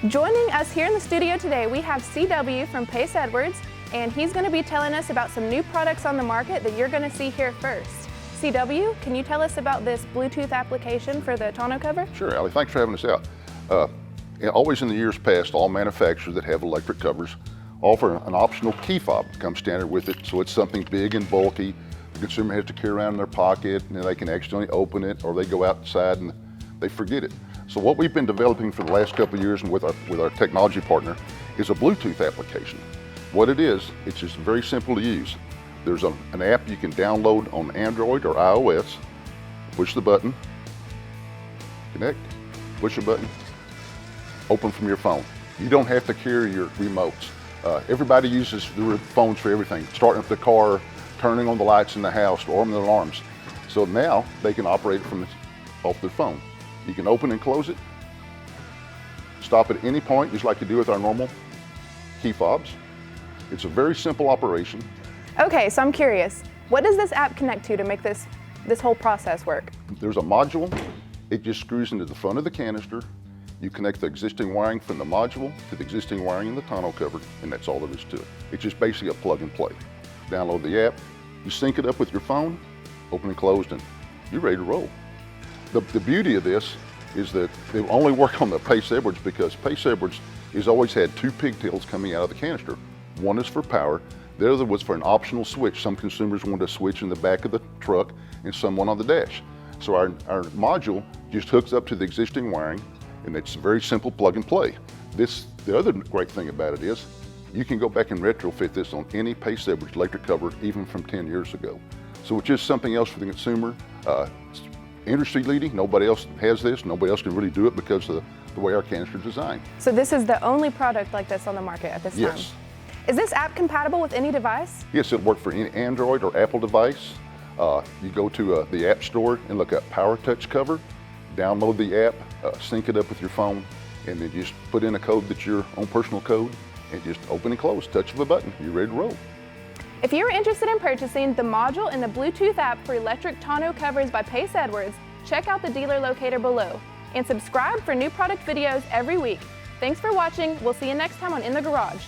Joining us here in the studio today, we have CW from Pace Edwards, and he's going to be telling us about some new products on the market that you're going to see here first. CW, can you tell us about this Bluetooth application for the tonneau cover? Sure, Allie, thanks for having us out. Always in the years past, all manufacturers that have electric covers offer an optional key fob to come standard with it, so it's something big and bulky. The consumer has to carry around in their pocket, and they can accidentally open it, or they go outside and they forget it. So what we've been developing for the last couple of years and with our technology partner is a Bluetooth application. What it is, it's just very simple to use. There's an app you can download on Android or iOS. Push the button, connect, push a button, open from your phone. You don't have to carry your remotes. Everybody uses their phones for everything, starting up the car, turning on the lights in the house, or the alarms. So now they can operate from off their phone. You can open and close it, stop at any point, just like you do with our normal key fobs. It's a very simple operation. Okay, so I'm curious, what does this app connect to make this whole process work? There's a module. It just screws into the front of the canister. You connect the existing wiring from the module to the existing wiring in the tonneau cover, and that's all there is to it. It's just basically a plug and play. Download the app, you sync it up with your phone, open and closed, and you're ready to roll. The beauty of this is that they only work on the Pace Edwards because Pace Edwards has always had two pigtails coming out of the canister. One is for power, the other was for an optional switch. Some consumers wanted a switch in the back of the truck and some one on the dash. So our module just hooks up to the existing wiring, and it's a very simple plug and play. The other great thing about it is you can go back and retrofit this on any Pace Edwards electric cover, even from 10 years ago. So it's just something else for the consumer. It's industry leading, nobody else has this, nobody else can really do it because of the way our canister is designed. So this is the only product like this on the market at this time? Yes. Is this app compatible with any device? Yes, it'll work for any Android or Apple device. You go to the App Store and look up Power Touch Cover, download the app, sync it up with your phone, and then just put in a code that's your own personal code, and just open and close, touch of a button, you're ready to roll. If you're interested in purchasing the module and the Bluetooth app for electric tonneau covers by Pace Edwards, check out the dealer locator below and subscribe for new product videos every week. Thanks for watching. We'll see you next time on In the Garage.